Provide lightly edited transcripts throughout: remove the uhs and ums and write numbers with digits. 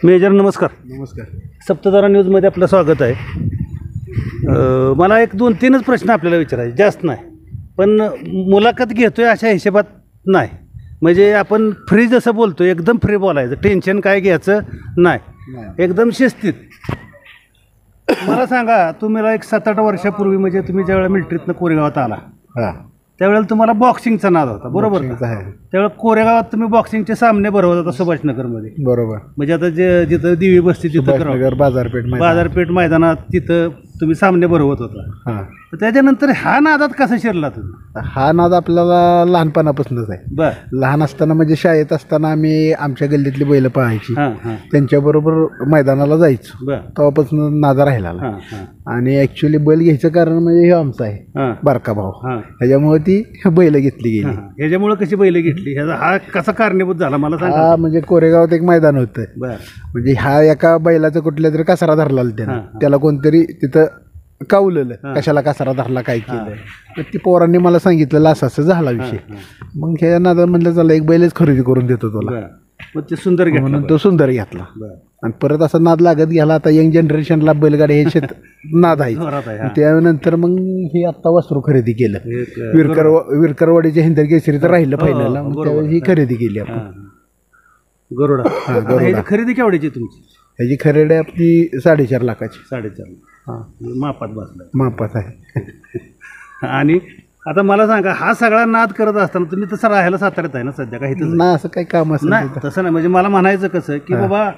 Major नमस्कार. नमस्कार. सप्ततारा न्यूजमध्ये आपलं स्वागत आहे. मला एक 2-3च प्रश्न आपल्याला विचारायचे, जास्त नाही, पण मुलाखत घेतोय अशा हिशोबात नाही. म्हणजे आपण फ्री जसं बोलतो एकदम फ्री बोलायचं, टेन्शन काय घ्यायचं नाही, एकदम शिस्तीत. मला सांगा, तुम्हाला एक 7-8 वर्षापूर्वी म्हणजे तुम्ही ज्यावेळेला मिलिटरीतनं कोरेगावात आला त्यावेळेला तुम्हाला बॉक्सिंगचा नाद होता, बरोबर? त्यावेळेला कोरेगावात तुम्ही बॉक्सिंगचे सामने भरवत होता सुभाषनगरमध्ये, बरोबर. म्हणजे आता जिथं दिवी बसती तिथं बाजारपेठ मैदानात तिथं तुम्ही सामने भरवत होता. तर त्याच्यानंतर हा नादात कसा शिरला तुम्ही? हा नाद आपल्याला लहानपणापासूनच आहे. बर. लहान असताना म्हणजे शाळेत असताना आम्ही आमच्या गल्लीतली बैल पाहायची, त्यांच्याबरोबर मैदानाला जायचो. तेव्हापासून नाद राहिला. आणि ऍक्च्युली बैल घ्यायचं कारण म्हणजे हे आमचं आहे बारका भाऊ, ह्याच्यामुळे ती बैल घेतली गेली. ह्याच्यामुळे कशी बैल घेतली, हा कसा कारणीभूत झाला मला सांगा. म्हणजे कोरेगावात एक मैदान होतं, म्हणजे हा एका बैलाचं कुठल्या तरी कचरा धरला त्याला कोणतरी तिथं कावलेलं, कशाला कचरा धरला काय केलं. तर ती पोरांनी मला सांगितलेलं असं झाला विषय. मग ह्या नादा म्हणलं चला एक बैलच खरेदी करून देतो तुला. मग ते सुंदर म्हणून तो सुंदर घेतला. आणि परत असा नाद लागत गेला. आता यंग जनरेशनला बैलगाडी हे शेत नाद आहे. त्यानंतर मग हे आत्ता वासरू खरेदी केलं. विरकरवाडीच्या हिंदर केसरी तर राहिलं फायनलला, मग त्यावेळी ही खरेदी केली आपण. गरुडा खरेदी केवढ्याची तुमची? ह्याची खरेदी आपली 4.5 लाखाची. 4.5 मापात बसला, मापात आहे. आणि आता मला सांगा, हा सगळा नाद करत असताना तुम्ही तसं राहायला साताऱ्यात आहे ना सध्या? काही नाही असं काही काम असं नाही, तसं नाही. म्हणजे मला म्हणायचं कसं की बाबा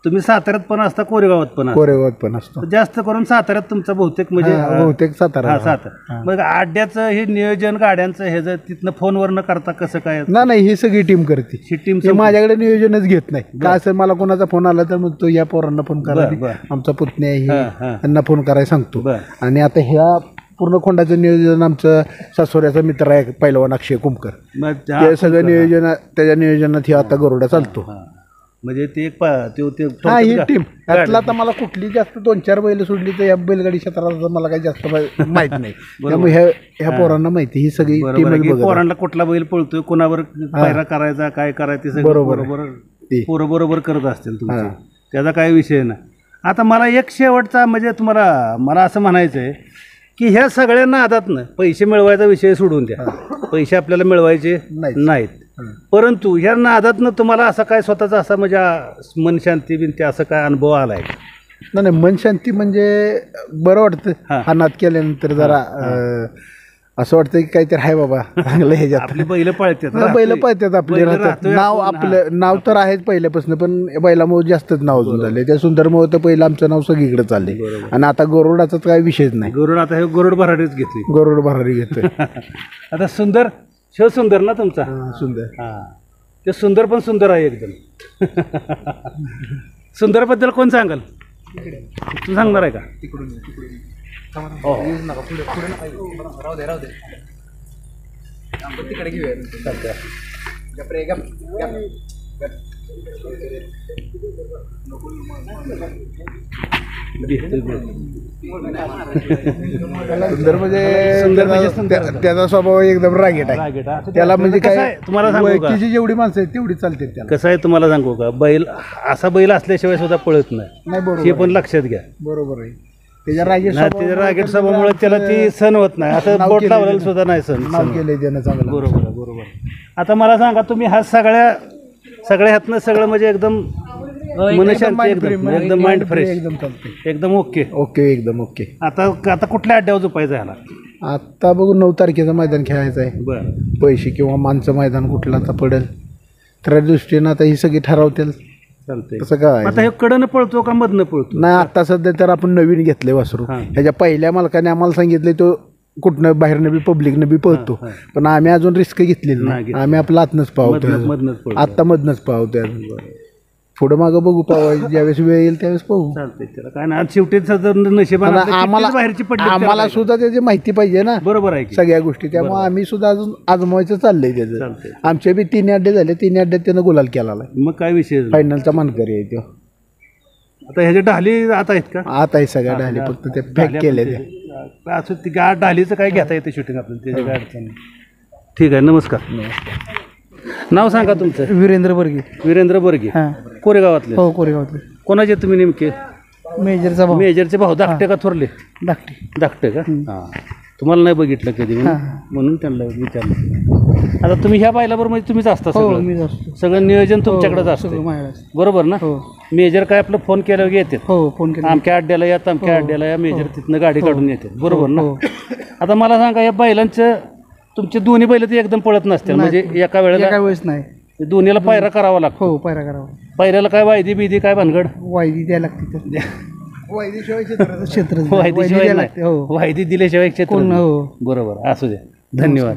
तुम्ही साताऱ्यात पण असता, कोरेगावात पण असतो. जास्त करून साताऱ्यात तुमचा बहुतेक म्हणजे बहुतेक सातारा. मग अड्ड्याचं हे नियोजन गाड्यांचं हे जर तिथनं फोनवर न करता कसं काय? नाही, ही सगळी टीम करते. ही टीम माझ्याकडे नियोजनच घेत नाही का. असं मला कोणाचा फोन आला तर मग तो या पोरांना फोन करा, आमचा पुतण्या आहे त्यांना फोन करायला सांगतो. आणि आता ह्या पूर्ण खोंडाचं नियोजन आमचं सासोऱ्याचा मित्र आहे पैलवान अक्षय कुमकर, ते सगळं नियोजन, त्याच्या नियोजनात हे आता गरुडा चालतो. म्हणजे ते एक ही टीम त्यातला. आता मला कुठली जास्त 2-4 बैल सोडली तर या बैलगाडी क्षेत्रात मला काही जास्त माहित नाही. त्यामुळे ह्या पोरांना माहिती, ही सगळी टीम पोरांना कुठला बैल पळतोय, कोणावर पायरा करायचा, काय करायचं बरोबर करत असतील तुम्ही, त्याचा काही विषय नाही. आता मला एक शेवटचा म्हणजे मला असं म्हणायचं आहे की ह्या सगळ्या नादातनं पैसे मिळवायचा विषय सोडून द्या, पैसे आपल्याला मिळवायचे नाहीत, परंतु ह्या नादातनं तुम्हाला असा काय स्वतःचा असा म्हणजे मन शांती बिनती असं काय अनुभव आलाय? नाही, मन शांती म्हणजे बरं वाटतं हा नाद केल्यानंतर. जरा असं वाटतं की काहीतरी आहे बाबा चांगलं ह्याच्यात. आपली बैल पळतात आपले नाव, आपलं नाव तर आहेच पहिल्यापासून, पण बैलामुळे जास्तच नाव अजून झाले. त्या सुंदरमुळे तर पहिलं आमचं नाव सगळीकडे चालले. आणि आता गरुडाचा काय विषयच नाही. आता हे गरुड भरारीच घेतली, गरुड भरारी घेतोय. आता सुंदर सुंदर ना तुमचा? सुंदर. ते सुंदर पण सुंदर आहे एकदम. सुंदरबद्दल कोण सांगाल? तू सांगणार आहे का? तिकडे घेऊया. सुंदर म्हणजे त्याचा स्वभाव एकदम रागीट आहे. त्याला म्हणजे काय, तुम्हाला सांगू जेवढी माणसं आहेत तेवढी चालते. कसं आहे तुम्हाला सांगू का, बैल असा बैल असल्याशिवाय सुद्धा पळत नाही, हे पण लक्षात घ्या. बरोबर आहे. त्याच्या रागीट स्वभावामुळे त्याला ती सण होत नाही. आता बोट लावलेलं सुद्धा नाही सण केले त्यानं चांगलं. बरोबर. आता मला सांगा, तुम्ही हा सगळ्या ह्यातनं सगळं म्हणजे एकदम मनशांती, एकदम माइंड फ्रेश, एकदम ओके. एकदम ओके. आता कुठल्या अड्ड्यावर झोपायचं ह्याला? आता बघू 9 तारखेचं मैदान खेळायचं आहे. पैसे किंवा मानचं मैदान कुठला आता पडेल त्या दृष्टीनं आता ही सगळी ठरवतील. तसं काय आता हे कडनं पळतो का मधनं पळतो? नाही, आता सध्या तर आपण नवीन घेतले वासरू. ह्याच्या पहिल्या मालकाने आम्हाला सांगितले तो कुठनं बाहेरनं बी पब्लिकनं बी पळतो, पण आम्ही अजून रिस्क घेतलेली नाही. आम्ही आपलं आतनंच पाहतो, आत्ता मधनच पाहतो. पुढे मागं बघू, पाहू ज्यावेळेस वेळ येईल त्यावेळेस पाहू. त्याला काय ना, शेवटी आम्हाला सुद्धा त्याची माहिती पाहिजे ना. बरोबर आहे सगळ्या गोष्टी. त्यामुळे आम्ही सुद्धा अजून आजमावायचं चाललंय त्याचं. आमचे बी 3 अड्डे झाले, 3 अड्ड्यात त्यानं गुलाल केला. मग काय विषय, फायनलचा मानकरी आहे तो. आता ह्याच्या ढाली आता आहेत का? आता आहे सगळ्या ढाली, फक्त ते पॅक केले. असं ती ढालीचं काय घेता येते शूटिंग आपल्याला, त्याची काय अडचण नाही. ठीक आहे, नमस्कार. नाव सांगा तुमचं. वीरेंद्र बर्गे. वीरेंद्र बर्गे. हां. कोरेगावातले. हो कोरेगावातले. कोणाचे तुम्ही नेमके? मेजरचा भाऊ. मेजरचे भाऊ. धाकटे का थोरले? धाकटे. धाकटे का? हां. तुम्हाला नाही बघितलं कधी म्हणून त्यांना विचारलं. आता तुम्ही ह्या बैलाबरोबर म्हणजे तुम्हीच असता सगळं? मीच असतो. सगळं नियोजन तुमच्याकडेच असतं बरोबर ना? मेजर काय आपलं फोन केल्यावर येते. हो फोन केला. आमच्या अड्ड्याला या तमक्या अड्ड्याला या. मेजर तिथनं गाडी काढून येते बरोबर ना? आता मला सांगा या बैलांचं तुमचे दोन्ही बैल ते एकदम पळत नसतील म्हणजे एका वेळेस नाही दोन्हीला पायरा करावा लागतो. हो पायरा करावा. पायऱ्याला काय वायदी बिदी काय भानगड? वायदी द्यायला लागते. वायदीशिवाय क्षेत्र वायदी दिल्याशिवाय क्षेत्र बरोबर असू द्या. धन्यवाद.